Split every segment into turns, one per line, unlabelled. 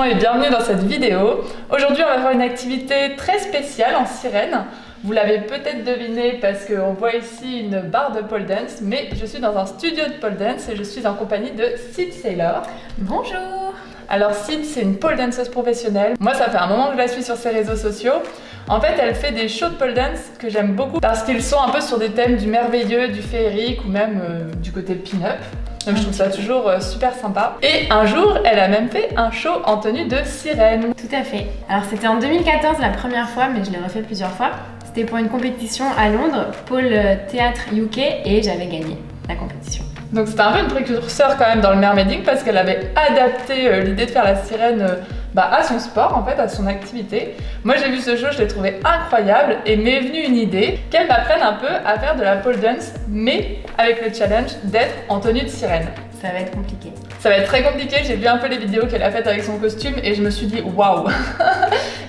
Salutations et bienvenue dans cette vidéo. Aujourd'hui on va faire une activité très spéciale en sirène. Vous l'avez peut-être deviné parce qu'on voit ici une barre de pole dance, mais je suis dans un studio de pole dance et je suis en compagnie de Sid Sailor.
Bonjour.
Alors Sid, c'est une pole danceuse professionnelle. Moi ça fait un moment que je la suis sur ses réseaux sociaux. En fait elle fait des shows de pole dance que j'aime beaucoup parce qu'ils sont un peu sur des thèmes du merveilleux, du féerique ou même du côté pin-up. Donc je trouve ça toujours super sympa. Et un jour, elle a même fait un show en tenue de sirène.
Tout à fait. Alors c'était en 2014 la première fois, mais je l'ai refait plusieurs fois. C'était pour une compétition à Londres, pôle théâtre UK, et j'avais gagné la compétition.
Donc c'était un peu une précurseur quand même dans le mermaiding parce qu'elle avait adapté l'idée de faire la sirène à son sport en fait, à son activité. Moi j'ai vu ce show, je l'ai trouvé incroyable et m'est venue une idée qu'elle m'apprenne un peu à faire de la pole dance mais avec le challenge d'être en tenue de sirène.
Ça va être compliqué.
Ça va être très compliqué, j'ai vu un peu les vidéos qu'elle a faites avec son costume et je me suis dit waouh.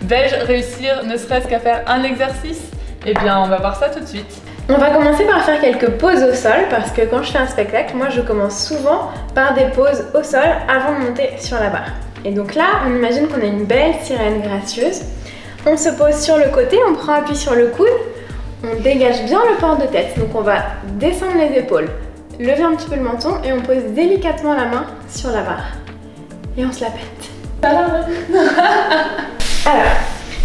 Vais-je réussir ne serait-ce qu'à faire un exercice? Eh bien on va voir ça tout de suite.
On va commencer par faire quelques pauses au sol parce que quand je fais un spectacle, moi je commence souvent par des pauses au sol avant de monter sur la barre. Et donc là, on imagine qu'on a une belle sirène gracieuse. On se pose sur le côté, on prend appui sur le coude, on dégage bien le port de tête. Donc on va descendre les épaules, lever un petit peu le menton et on pose délicatement la main sur la barre. Et on se la pète. Alors,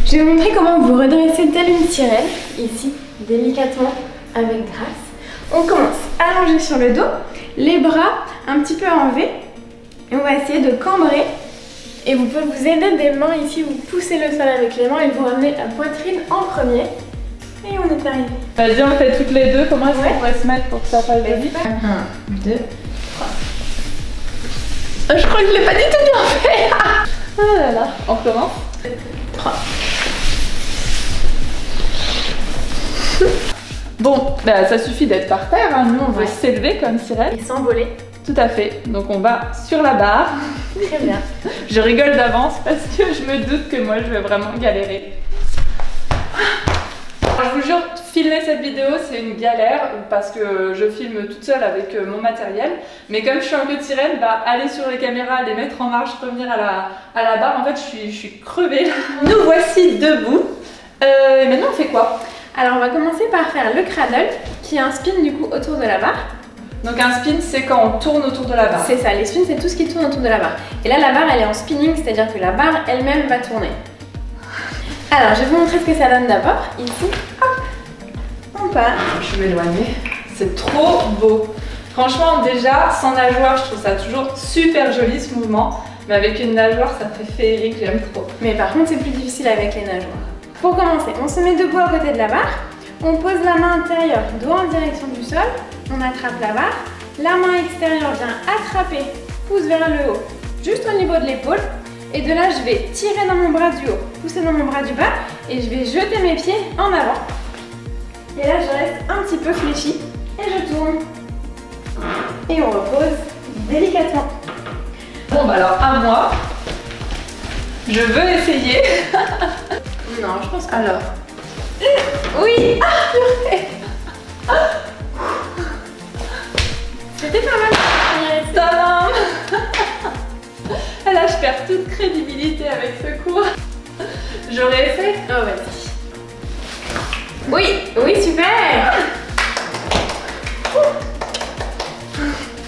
je vais vous montrer comment vous redressez telle une sirène, ici, délicatement, avec grâce. On commence allongé sur le dos, les bras un petit peu enlevés, et on va essayer de cambrer. Et vous pouvez vous aider des mains ici, vous poussez le sol avec les mains et vous ramenez la poitrine en premier. Et on est arrivé.
Vas-y, on fait toutes les deux. Comment est-ce qu'on pourrait se mettre pour que ça fasse vite?
1, 2, 3. Je crois que je l'ai pas du tout bien fait.
Ah là là, on recommence.
3.
Bon, ça suffit d'être par terre, hein. Nous on veut s'élever comme sirène.
Et s'envoler.
Tout à fait, donc on va sur la barre.
Très bien.
Je rigole d'avance parce que je me doute que moi je vais vraiment galérer. Alors, je vous jure, filmer cette vidéo c'est une galère parce que je filme toute seule avec mon matériel. Mais comme je suis un peu de sirène, aller sur les caméras, les mettre en marche, revenir à la barre, en fait je suis crevée. Nous voici debout. Et maintenant on fait quoi?
Alors on va commencer par faire le cradle qui est un spin du coup autour de la barre.
Donc un spin c'est quand on tourne autour de la barre.
C'est ça, les spins c'est tout ce qui tourne autour de la barre. Et là la barre elle est en spinning, c'est-à-dire que la barre elle-même va tourner. Alors je vais vous montrer ce que ça donne d'abord. Ici, hop, on part.
Je vais m'éloigner. C'est trop beau. Franchement déjà sans nageoire je trouve ça toujours super joli ce mouvement. Mais avec une nageoire ça fait féerique, j'aime trop.
Mais par contre c'est plus difficile avec les nageoires. Pour commencer, on se met debout à côté de la barre. On pose la main intérieure, doigt en direction du sol. On attrape la barre. La main extérieure vient attraper, pousse vers le haut, juste au niveau de l'épaule. Et de là, je vais tirer dans mon bras du haut, pousser dans mon bras du bas. Et je vais jeter mes pieds en avant. Et là, je reste un petit peu fléchie. Et je tourne. Et on repose délicatement.
Bon, alors à moi. Je veux essayer.
Non, je pense que...
Alors.
Oui. C'était pas mal.
Tadam. Là, je perds toute crédibilité avec ce cours. J'aurais essayé.
Oh, vas-y. Oui, oui, super.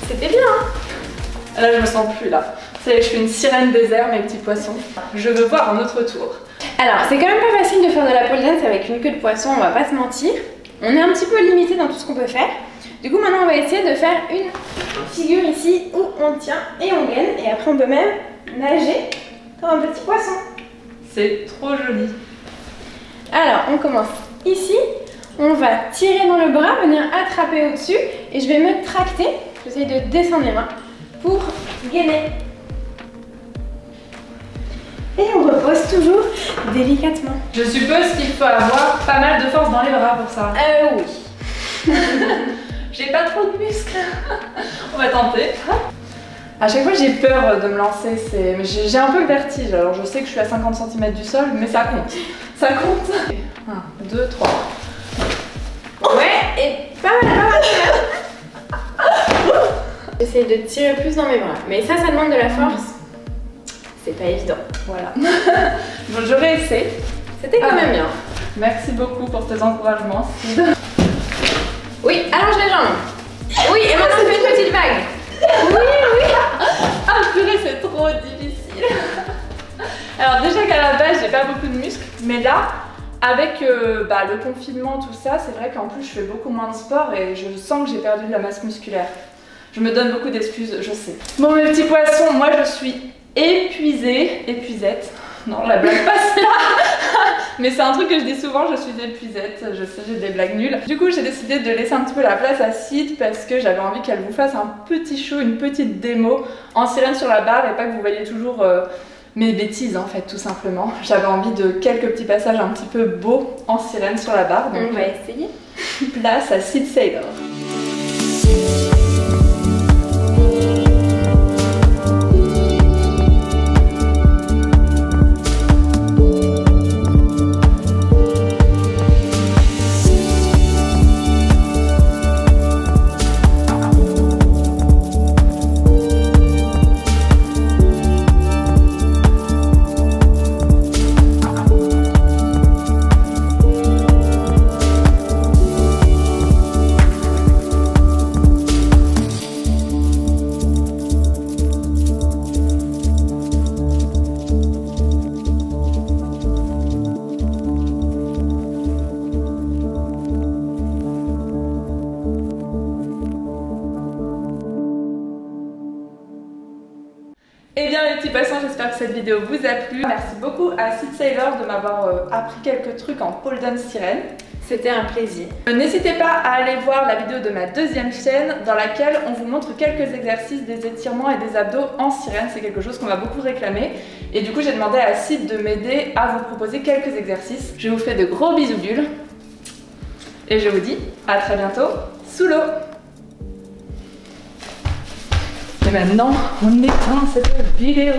C'était bien.
Là, je me sens plus là. Ça y est, je suis une sirène désert, mes petits poissons. Je veux voir un autre tour.
Alors, c'est quand même pas facile de faire de la pole dance avec une queue de poisson, on va pas se mentir. On est un petit peu limité dans tout ce qu'on peut faire. Du coup, maintenant, on va essayer de faire une figure ici où on tient et on gaine. Et après, on peut même nager comme un petit poisson.
C'est trop joli.
Alors, on commence ici. On va tirer dans le bras, venir attraper au-dessus. Et je vais me tracter. J'essaye de descendre les mains pour gainer. Et on repose toujours délicatement.
Je suppose qu'il faut avoir pas mal de force dans les bras pour ça.
Oui.
J'ai pas trop de muscles. On va tenter. À chaque fois j'ai peur de me lancer, j'ai un peu le vertige. Alors je sais que je suis à 50 cm du sol, mais ça compte. Ça compte. 1, 2, 3.
Ouais, et pas mal. J'essaie de tirer plus dans mes bras. Mais ça demande de la force. C'est pas évident.
Voilà. Bon, je réessaie.
C'était quand même bien.
Merci beaucoup pour tes encouragements, Sid.
Oui, allonge les jambes. Oui, et maintenant fais une petite vague. Oui.
Ah purée, c'est trop difficile. Alors déjà qu'à la base, j'ai pas beaucoup de muscles, mais là, avec le confinement, tout ça, c'est vrai qu'en plus, je fais beaucoup moins de sport et je sens que j'ai perdu de la masse musculaire. Je me donne beaucoup d'excuses, je sais. Bon, mes petits poissons, moi, je suis épuisette. Non, la blague passe pas. Mais c'est un truc que je dis souvent, je suis épuisette. Je sais, j'ai des blagues nulles. Du coup, j'ai décidé de laisser un petit peu la place à Sid parce que j'avais envie qu'elle vous fasse un petit show, une petite démo en sirène sur la barre et pas que vous voyez toujours mes bêtises en fait, tout simplement. J'avais envie de quelques petits passages un petit peu beaux en sirène sur la barre. Donc,
on va essayer.
Place à Sid Sailor. Eh bien les petits poissons, j'espère que cette vidéo vous a plu. Merci beaucoup à Sid Sailor de m'avoir appris quelques trucs en pole dance sirène.
C'était un plaisir.
N'hésitez pas à aller voir la vidéo de ma deuxième chaîne dans laquelle on vous montre quelques exercices, des étirements et des abdos en sirène. C'est quelque chose qu'on m'a beaucoup réclamé. Et du coup j'ai demandé à Sid de m'aider à vous proposer quelques exercices. Je vous fais de gros bisous bulles. Et je vous dis à très bientôt sous l'eau. Et maintenant, on éteint cette vidéo.